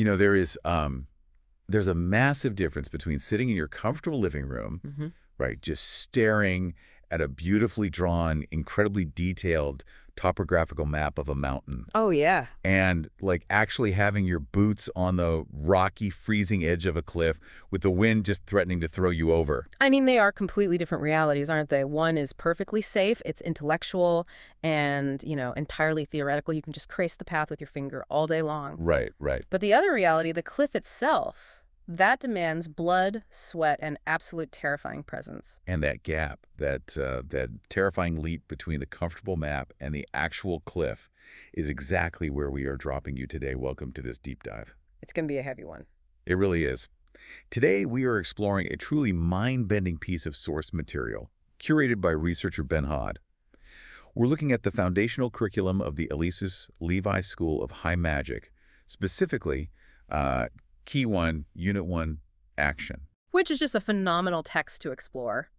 There is there's a massive difference between sitting in your comfortable living room, Hmm. right, just staring at a beautifully drawn, incredibly detailed topographical map of a mountain, Oh, yeah. and like actually having your boots on the rocky, freezing edge of a cliff with the wind just threatening to throw you over. I mean, they are completely different realities, aren't they? One is perfectly safe, it's intellectual and, entirely theoretical. You can just trace the path with your finger all day long. Right, right. But the other reality, the cliff itself, that demands blood, sweat, and absolute terrifying presence. And that gap, that terrifying leap between the comfortable map and the actual cliff is exactly where we are dropping you today. Welcome to this deep dive. It's going to be a heavy one. It really is. Today, we are exploring a truly mind-bending piece of source material, curated by researcher Ben Hod. We're looking at the foundational curriculum of the Alesis Levi School of High Magic, specifically Key 1, Unit 1, Action. Which is just a phenomenal text to explore.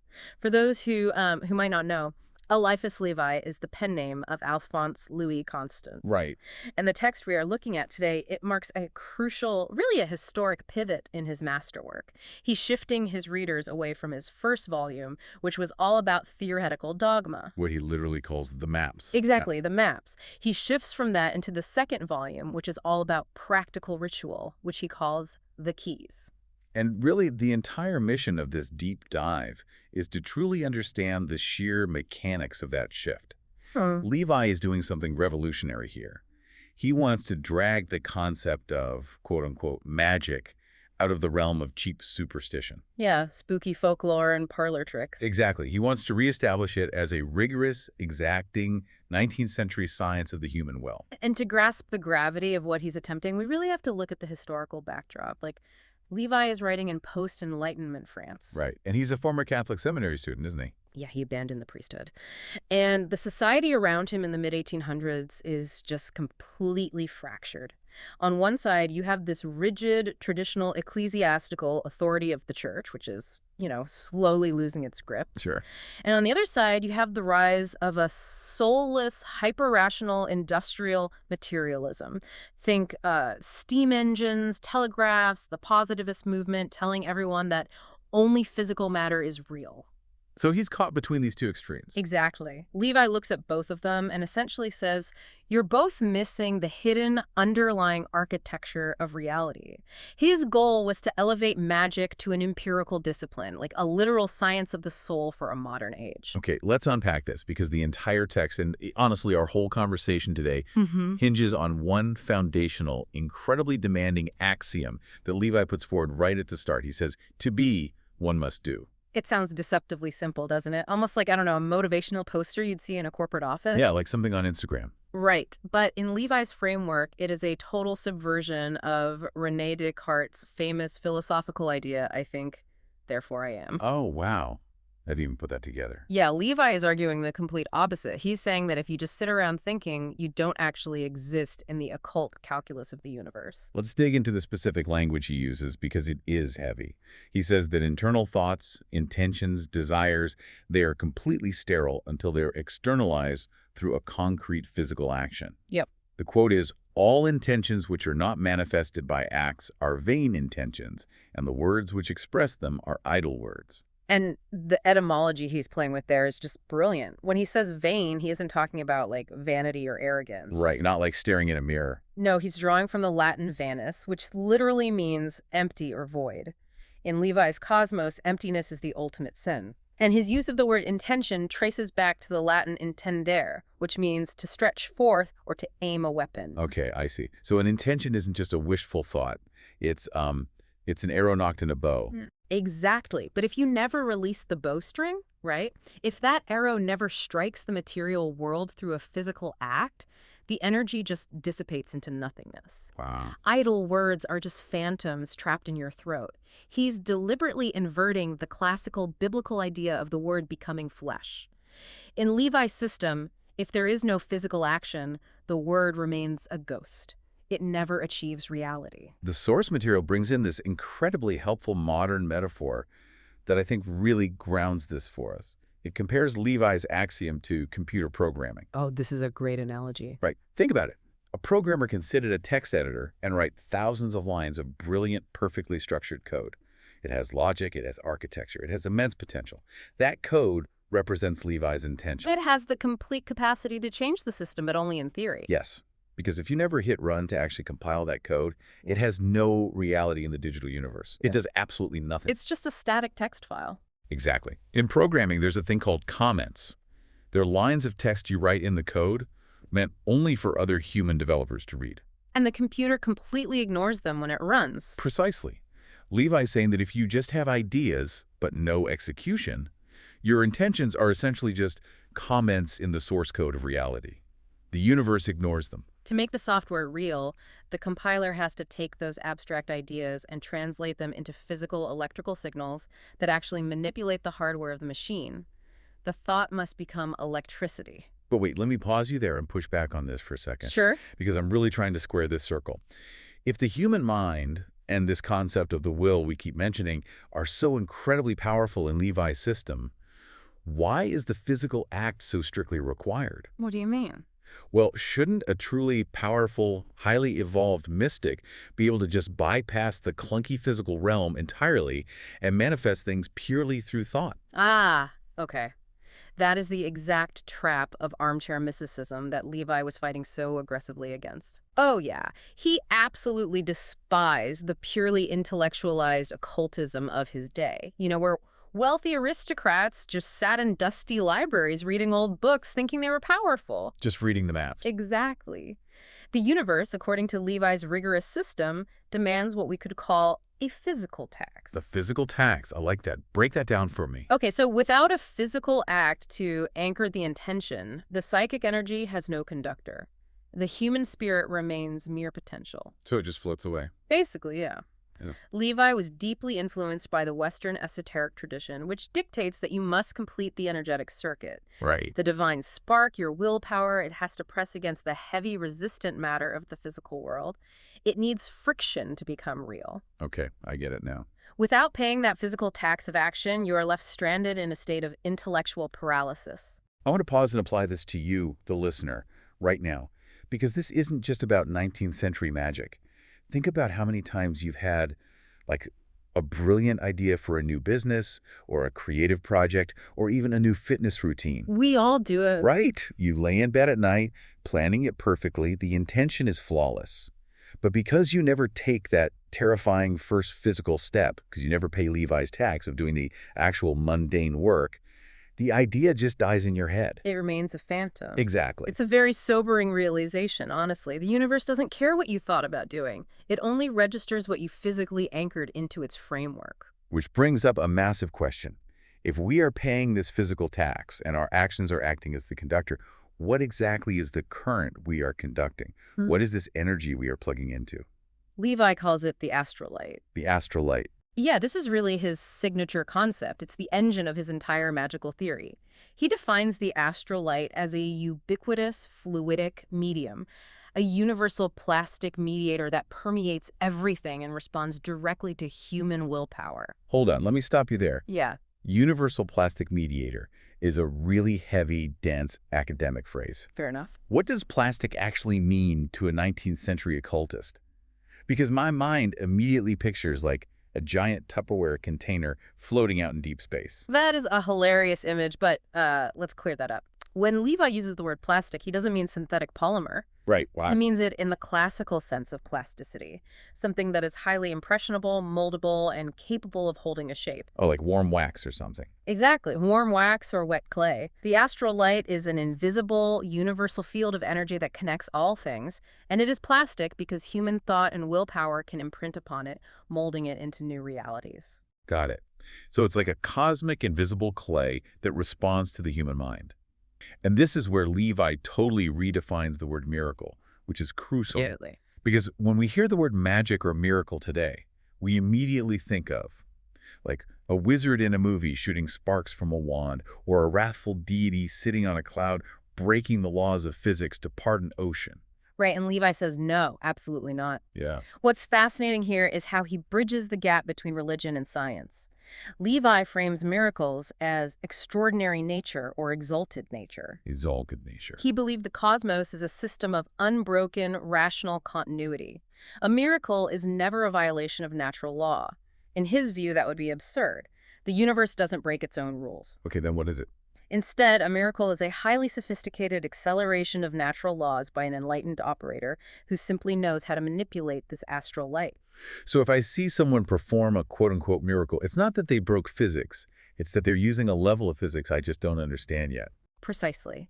For those who might not know, Eliphas Levi is the pen name of Alphonse Louis Constant. Right. And the text we are looking at today, it marks a crucial, really a historic pivot in his masterwork. He's shifting his readers away from his first volume, which was all about theoretical dogma. What he literally calls the maps. Exactly, the maps. He shifts from that into the second volume, which is all about practical ritual, which he calls the keys. And really, the entire mission of this deep dive is to truly understand the sheer mechanics of that shift. Levi is doing something revolutionary here. He wants to drag the concept of, quote-unquote, magic out of the realm of cheap superstition. Yeah, spooky folklore and parlor tricks. Exactly. He wants to reestablish it as a rigorous, exacting 19th century science of the human will. And to grasp the gravity of what he's attempting, we really have to look at the historical backdrop. Levi is writing in post-Enlightenment France. Right. And he's a former Catholic seminary student, isn't he? Yeah, he abandoned the priesthood. And the society around him in the mid-1800s is just completely fractured. On one side, you have this rigid, traditional ecclesiastical authority of the church, which is, slowly losing its grip. Sure. And on the other side, you have the rise of a soulless, hyper-rational industrial materialism. Think steam engines, telegraphs, the positivist movement telling everyone that only physical matter is real. So he's caught between these two extremes. Exactly. Levi looks at both of them and essentially says, you're both missing the hidden underlying architecture of reality. His goal was to elevate magic to an empirical discipline, like a literal science of the soul for a modern age. Okay, let's unpack this because the entire text, and honestly, our whole conversation today, hinges on one foundational, incredibly demanding axiom that Levi puts forward right at the start. He says, to be, one must do. It sounds deceptively simple, doesn't it? Almost like, I don't know, a motivational poster you'd see in a corporate office. Yeah, like something on Instagram. Right. But in Levi's framework, it is a total subversion of René Descartes' famous philosophical idea, I think, therefore I am. Oh, wow. I didn't even put that together. Yeah, Levi is arguing the complete opposite. He's saying that if you just sit around thinking, you don't actually exist in the occult calculus of the universe. Let's dig into the specific language he uses because it is heavy. He says that internal thoughts, intentions, desires, they are completely sterile until they're externalized through a concrete physical action. Yep. The quote is, all intentions which are not manifested by acts are vain intentions, and the words which express them are idle words. And the etymology he's playing with there is just brilliant. When he says vain, he isn't talking about vanity or arrogance. Right, not like staring in a mirror. No, he's drawing from the Latin vanus, which literally means empty or void. In Levi's cosmos, emptiness is the ultimate sin. And his use of the word intention traces back to the Latin intendere, which means to stretch forth or to aim a weapon. Okay, I see. So an intention isn't just a wishful thought. It's an arrow nocked in a bow. Exactly. But if you never release the bowstring, right? If that arrow never strikes the material world through a physical act, the energy just dissipates into nothingness. Wow. Idle words are just phantoms trapped in your throat. He's deliberately inverting the classical biblical idea of the word becoming flesh. In Levi's system, if there is no physical action, the word remains a ghost. It never achieves reality. The source material brings in this incredibly helpful modern metaphor that I think really grounds this for us. It compares Levi's axiom to computer programming. Oh, this is a great analogy. Right. Think about it. A programmer can sit at a text editor and write thousands of lines of brilliant, perfectly structured code. It has logic, it has architecture, it has immense potential. That code represents Levi's intention. It has the complete capacity to change the system, but only in theory. Yes, because if you never hit run to actually compile that code, it has no reality in the digital universe. It does absolutely nothing. It's just a static text file. Exactly. In programming, there's a thing called comments. They're lines of text you write in the code meant only for other human developers to read. And the computer completely ignores them when it runs. Precisely. Levi's saying that if you just have ideas but no execution, your intentions are essentially just comments in the source code of reality. The universe ignores them. To make the software real, the compiler has to take those abstract ideas and translate them into physical electrical signals that actually manipulate the hardware of the machine. The thought must become electricity. But wait, let me pause you there and push back on this for a second. Sure. Because I'm really trying to square this circle. If the human mind and this concept of the will we keep mentioning are so incredibly powerful in Levi's system, why is the physical act so strictly required? What do you mean? Well, shouldn't a truly powerful, highly evolved mystic be able to just bypass the clunky physical realm entirely and manifest things purely through thought? Ah, okay. That is the exact trap of armchair mysticism that Levi was fighting so aggressively against. Oh yeah, he absolutely despised the purely intellectualized occultism of his day. You know, where wealthy aristocrats just sat in dusty libraries reading old books thinking they were powerful. Just reading the maps. Exactly. The universe, according to Levi's rigorous system, demands what we could call a physical tax. The physical tax. I like that. Break that down for me. Okay, so without a physical act to anchor the intention, the psychic energy has no conductor. The human spirit remains mere potential. So it just floats away. Basically, yeah. Yeah. Levi was deeply influenced by the Western esoteric tradition, which dictates that you must complete the energetic circuit. Right. The divine spark, your willpower, it has to press against the heavy, resistant matter of the physical world. It needs friction to become real. Okay, I get it now. Without paying that physical tax of action, you are left stranded in a state of intellectual paralysis. I want to pause and apply this to you, the listener, right now, because this isn't just about 19th century magic. Think about how many times you've had, like, a brilliant idea for a new business or a creative project or even a new fitness routine. We all do it. Right. You lay in bed at night, planning it perfectly. The intention is flawless. But because you never take that terrifying first physical step, because you never pay Levi's tax of doing the actual mundane work, the idea just dies in your head. It remains a phantom. Exactly. It's a very sobering realization, honestly. The universe doesn't care what you thought about doing. It only registers what you physically anchored into its framework. Which brings up a massive question. If we are paying this physical tax and our actions are acting as the conductor, what exactly is the current we are conducting? What is this energy we are plugging into? Levi calls it the astrolight. The astrolight. Yeah, this is really his signature concept. It's the engine of his entire magical theory. He defines the astrolight as a ubiquitous, fluidic medium, a universal plastic mediator that permeates everything and responds directly to human willpower. Hold on, let me stop you there. Yeah. Universal plastic mediator is a really heavy, dense academic phrase. Fair enough. What does plastic actually mean to a 19th century occultist? Because my mind immediately pictures like a giant Tupperware container floating out in deep space. That is a hilarious image, but let's clear that up. When Levi uses the word plastic, he doesn't mean synthetic polymer. Right, He why? means it in the classical sense of plasticity, something that is highly impressionable, moldable, and capable of holding a shape. Oh, like warm wax or something. Exactly, warm wax or wet clay. The astral light is an invisible, universal field of energy that connects all things, and it is plastic because human thought and willpower can imprint upon it, molding it into new realities. Got it. So it's like a cosmic invisible clay that responds to the human mind. And this is where Levi totally redefines the word miracle, which is crucial. Absolutely. Because when we hear the word magic or miracle today, we immediately think of, like, a wizard in a movie shooting sparks from a wand, or a wrathful deity sitting on a cloud breaking the laws of physics to part an ocean. Right, and Levi says no, absolutely not. Yeah. What's fascinating here is how he bridges the gap between religion and science. Levi frames miracles as extraordinary nature or exalted nature. It's all good nature. He believed the cosmos is a system of unbroken, rational continuity. A miracle is never a violation of natural law. In his view, that would be absurd. The universe doesn't break its own rules. Okay, then what is it? Instead, a miracle is a highly sophisticated acceleration of natural laws by an enlightened operator who simply knows how to manipulate this astral light. So if I see someone perform a quote-unquote miracle, it's not that they broke physics. It's that they're using a level of physics I just don't understand yet. Precisely.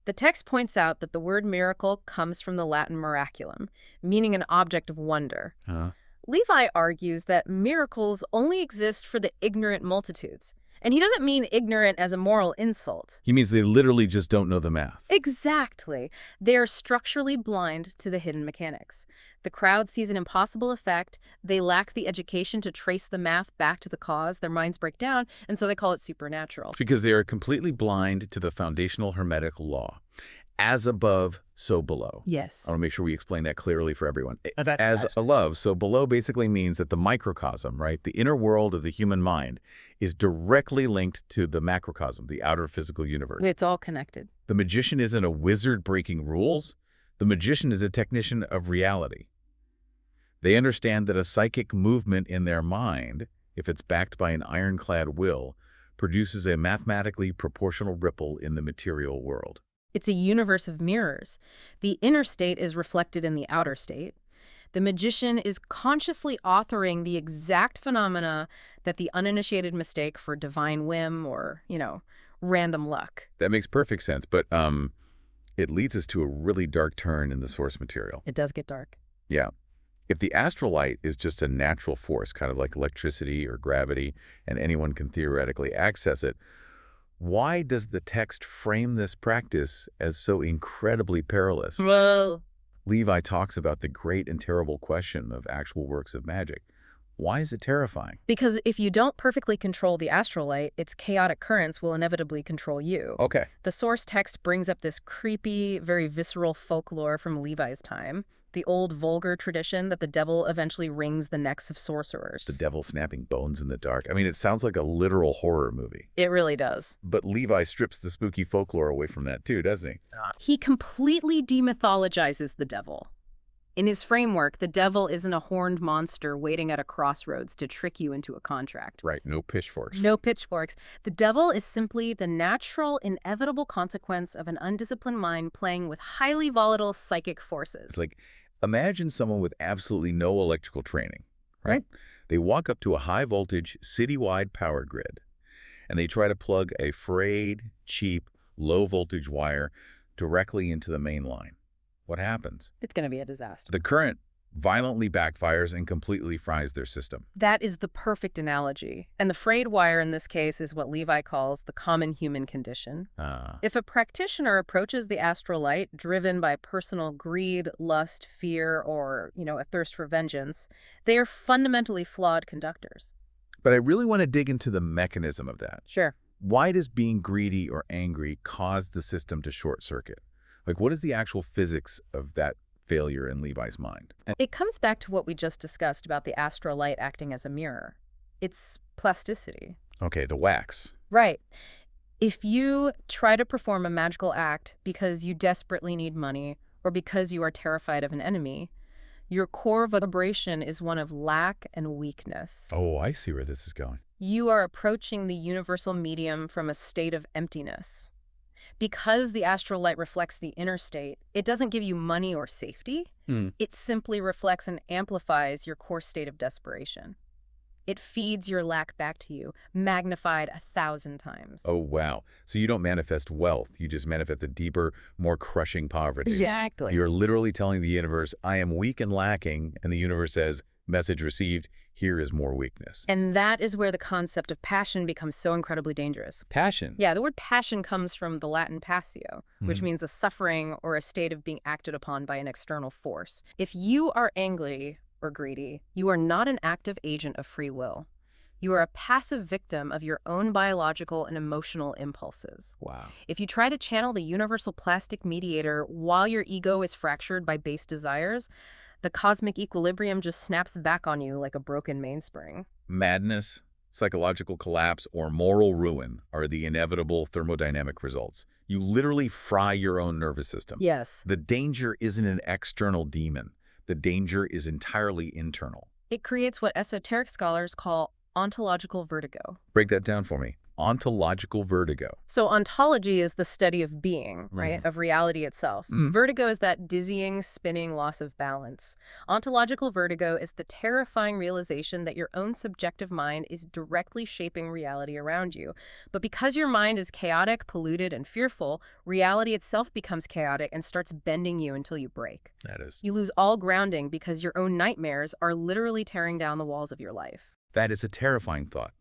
The text points out that the word miracle comes from the Latin miraculum, meaning an object of wonder. Huh? Levi argues that miracles only exist for the ignorant multitudes. And he doesn't mean ignorant as a moral insult. He means they literally just don't know the math. Exactly. They are structurally blind to the hidden mechanics. The crowd sees an impossible effect. They lack the education to trace the math back to the cause. Their minds break down, and so they call it supernatural. Because they are completely blind to the foundational Hermetic law. As above, so below. Yes. I want to make sure we explain that clearly for everyone. That's As above, so below basically means that the microcosm, right, the inner world of the human mind, is directly linked to the macrocosm, the outer physical universe. It's all connected. The magician isn't a wizard breaking rules. The magician is a technician of reality. They understand that a psychic movement in their mind, if it's backed by an ironclad will, produces a mathematically proportional ripple in the material world. It's a universe of mirrors. The inner state is reflected in the outer state. The magician is consciously authoring the exact phenomena that the uninitiated mistake for divine whim or, random luck. That makes perfect sense, but it leads us to a really dark turn in the source material. It does get dark. Yeah. If the astral light is just a natural force, kind of like electricity or gravity, and anyone can theoretically access it, why does the text frame this practice as so incredibly perilous? Well, Levi talks about the great and terrible question of actual works of magic. Why is it terrifying? because if you don't perfectly control the astral light, its chaotic currents will inevitably control you. Okay. The source text brings up this creepy, very visceral folklore from Levi's time, the old vulgar tradition that the devil eventually wrings the necks of sorcerers. The devil snapping bones in the dark. I mean, it sounds like a literal horror movie. It really does. But Levi strips the spooky folklore away from that too, doesn't he? He completely demythologizes the devil. In his framework, the devil isn't a horned monster waiting at a crossroads to trick you into a contract. Right, no pitchforks. No pitchforks. The devil is simply the natural, inevitable consequence of an undisciplined mind playing with highly volatile psychic forces. It's like, imagine someone with absolutely no electrical training, right? They walk up to a high-voltage, citywide power grid, and they try to plug a frayed, cheap, low-voltage wire directly into the main line. What happens? It's going to be a disaster. The current violently backfires and completely fries their system. That is the perfect analogy. And the frayed wire in this case is what Levi calls the common human condition. If a practitioner approaches the astral light driven by personal greed, lust, fear, or, a thirst for vengeance, they are fundamentally flawed conductors. But I really want to dig into the mechanism of that. Sure. Why does being greedy or angry cause the system to short circuit? Like, what is the actual physics of that failure in Levi's mind? It comes back to what we just discussed about the astral light acting as a mirror. It's plasticity. Okay, the wax. Right. If you try to perform a magical act because you desperately need money or because you are terrified of an enemy, your core vibration is one of lack and weakness. Oh, I see where this is going. You are approaching the universal medium from a state of emptiness. Because the astral light reflects the inner state, it doesn't give you money or safety. It simply reflects and amplifies your core state of desperation. It feeds your lack back to you, magnified 1,000 times. Oh, wow. So you don't manifest wealth. You just manifest the deeper, more crushing poverty. Exactly. You're literally telling the universe, I am weak and lacking, and the universe says, message received, here is more weakness. And that is where the concept of passion becomes so incredibly dangerous. Passion. Yeah, the word passion comes from the Latin passio, which means a suffering or a state of being acted upon by an external force. If you are angry or greedy, you are not an active agent of free will. You are a passive victim of your own biological and emotional impulses. Wow. If you try to channel the universal plastic mediator while your ego is fractured by base desires, the cosmic equilibrium just snaps back on you like a broken mainspring. Madness, psychological collapse, or moral ruin are the inevitable thermodynamic results. You literally fry your own nervous system. Yes. The danger isn't an external demon. The danger is entirely internal. It creates what esoteric scholars call ontological vertigo. Break that down for me. Ontological vertigo. So ontology is the study of being, right? Of reality itself. Vertigo is that dizzying, spinning loss of balance. Ontological vertigo is the terrifying realization that your own subjective mind is directly shaping reality around you. But because your mind is chaotic, polluted, and fearful, reality itself becomes chaotic and starts bending you until you break. That is. You lose all grounding because your own nightmares are literally tearing down the walls of your life. That is a terrifying thought.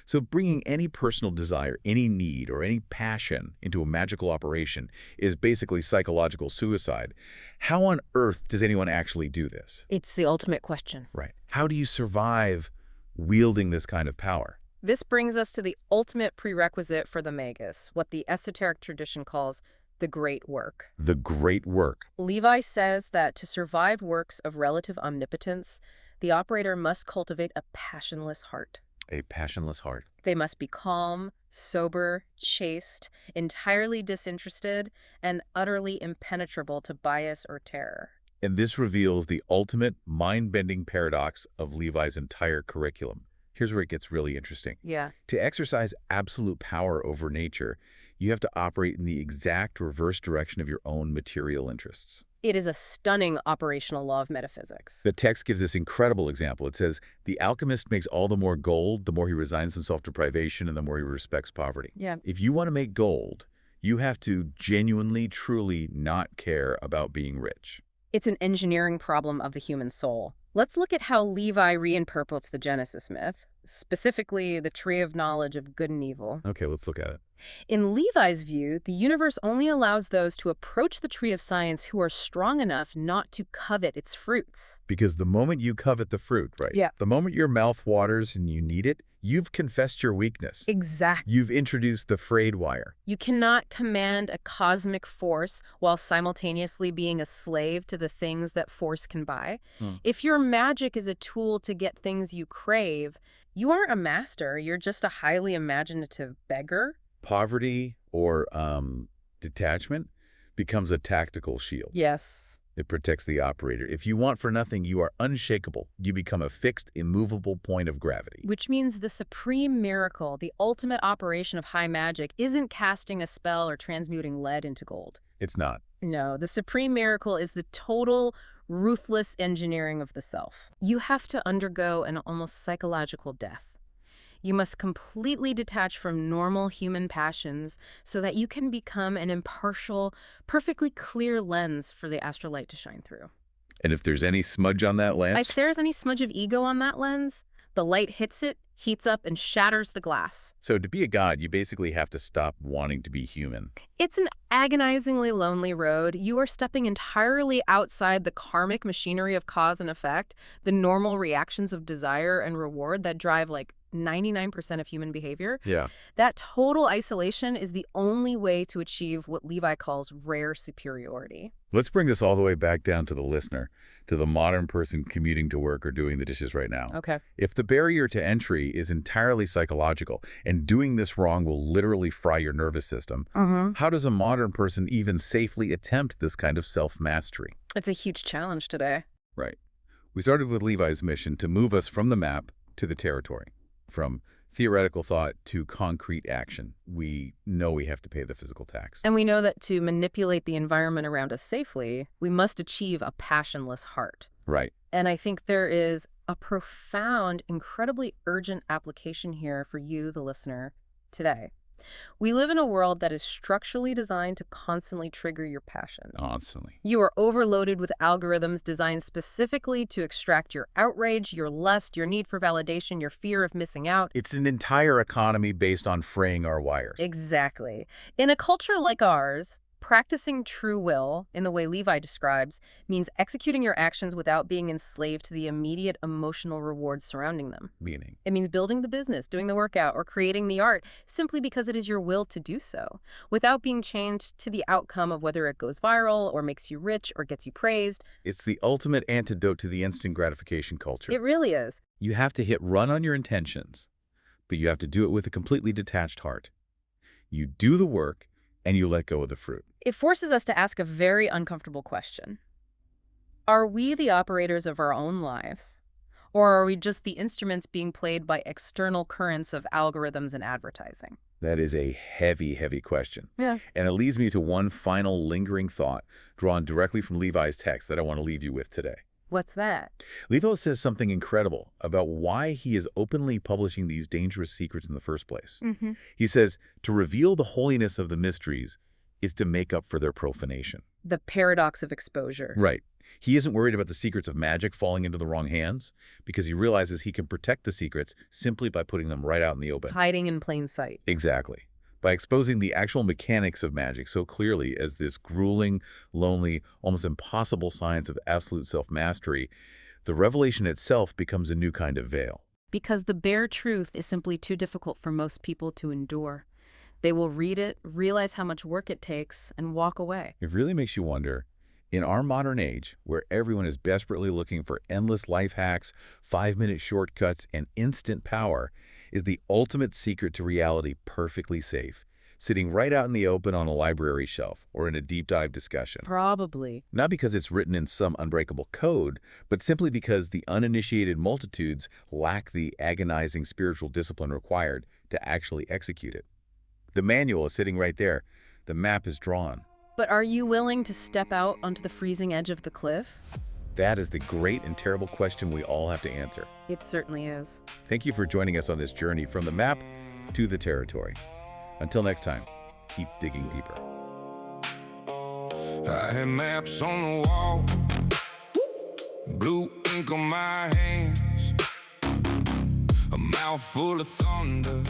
So bringing any personal desire, any need, or any passion into a magical operation is basically psychological suicide. How on earth does anyone actually do this? It's the ultimate question. Right. How do you survive wielding this kind of power? This brings us to the ultimate prerequisite for the magus, what the esoteric tradition calls the great work. The great work. Levi says that to survive works of relative omnipotence, the operator must cultivate a passionless heart. A passionless heart. They must be calm, sober, chaste, entirely disinterested, and utterly impenetrable to bias or terror. And this reveals the ultimate mind-bending paradox of Levi's entire curriculum. Here's where it gets really interesting. Yeah. To exercise absolute power over nature, you have to operate in the exact reverse direction of your own material interests. It is a stunning operational law of metaphysics. The text gives this incredible example. It says, the alchemist makes all the more gold, the more he resigns himself to privation and the more he respects poverty. Yeah. If you want to make gold, you have to genuinely, truly not care about being rich. It's an engineering problem of the human soul. Let's look at how Levi reinterprets the Genesis myth, specifically the tree of knowledge of good and evil. Okay, let's look at it. In Levi's view, the universe only allows those to approach the tree of science who are strong enough not to covet its fruits. Because the moment you covet the fruit, right? Yeah. The moment your mouth waters and you need it, you've confessed your weakness. Exactly. You've introduced the frayed wire. You cannot command a cosmic force while simultaneously being a slave to the things that force can buy. If your magic is a tool to get things you crave, you aren't a master, you're just a highly imaginative beggar. Poverty or detachment becomes a tactical shield. Yes. It protects the operator. If you want for nothing, you are unshakable. You become a fixed, immovable point of gravity. Which means the supreme miracle, the ultimate operation of high magic, isn't casting a spell or transmuting lead into gold. It's not. No, the supreme miracle is the total, ruthless engineering of the self. You have to undergo an almost psychological death. You must completely detach from normal human passions so that you can become an impartial, perfectly clear lens for the astral light to shine through. And if there's any smudge on that lens, If there's any smudge of ego on that lens, the light hits it, heats up, and shatters the glass. so to be a god, you basically have to stop wanting to be human. It's an agonizingly lonely road. You are stepping entirely outside the karmic machinery of cause and effect, the normal reactions of desire and reward that drive like 99% of human behavior. Yeah. That total isolation is the only way to achieve what Levi calls rare superiority. Let's bring this all the way back down to the listener, to the modern person commuting to work or doing the dishes right now. Okay. If the barrier to entry is entirely psychological and doing this wrong will literally fry your nervous system, how does a modern person even safely attempt this kind of self-mastery? It's a huge challenge today. Right. We started with Levi's mission to move us from the map to the territory, from theoretical thought to concrete action. We know we have to pay the physical tax. And we know that to manipulate the environment around us safely, we must achieve a passionless heart. Right. And I think there is a profound, incredibly urgent application here for you, the listener, today. We live in a world that is structurally designed to constantly trigger your passions. Constantly. You are overloaded with algorithms designed specifically to extract your outrage, your lust, your need for validation, your fear of missing out. It's an entire economy based on fraying our wires. Exactly. In a culture like ours, Practicing true will, in the way Levi describes, means executing your actions without being enslaved to the immediate emotional rewards surrounding them. Meaning, It means building the business, doing the workout, or creating the art simply because it is your will to do so, without being chained to the outcome of whether it goes viral or makes you rich or gets you praised. it's the ultimate antidote to the instant gratification culture. It really is. You have to hit run on your intentions, but you have to do it with a completely detached heart. You do the work, and you let go of the fruit. It forces us to ask a very uncomfortable question. Are we the operators of our own lives? Or are we just the instruments being played by external currents of algorithms and advertising? That is a heavy, heavy question. Yeah. And it leads me to one final lingering thought drawn directly from Levi's text that I want to leave you with today. What's that? Levi says something incredible about why he is openly publishing these dangerous secrets in the first place. He says, to reveal the holiness of the mysteries is to make up for their profanation. The paradox of exposure. Right. He isn't worried about the secrets of magic falling into the wrong hands because he realizes he can protect the secrets simply by putting them right out in the open. Hiding in plain sight. Exactly. By exposing the actual mechanics of magic so clearly as this grueling, lonely, almost impossible science of absolute self-mastery, the revelation itself becomes a new kind of veil. Because the bare truth is simply too difficult for most people to endure. They will read it, realize how much work it takes, and walk away. It really makes you wonder, in our modern age, where everyone is desperately looking for endless life hacks, 5-minute shortcuts, and instant power, is the ultimate secret to reality perfectly safe, sitting right out in the open on a library shelf or in a deep dive discussion. Probably. Not because it's written in some unbreakable code, but simply because the uninitiated multitudes lack the agonizing spiritual discipline required to actually execute it. The manual is sitting right there. The map is drawn. But are you willing to step out onto the freezing edge of the cliff? That is the great and terrible question we all have to answer. It certainly is. Thank you for joining us on this journey from the map to the territory. Until next time, keep digging deeper. I had maps on the wall, blue ink on my hands, a mouth full of thunder.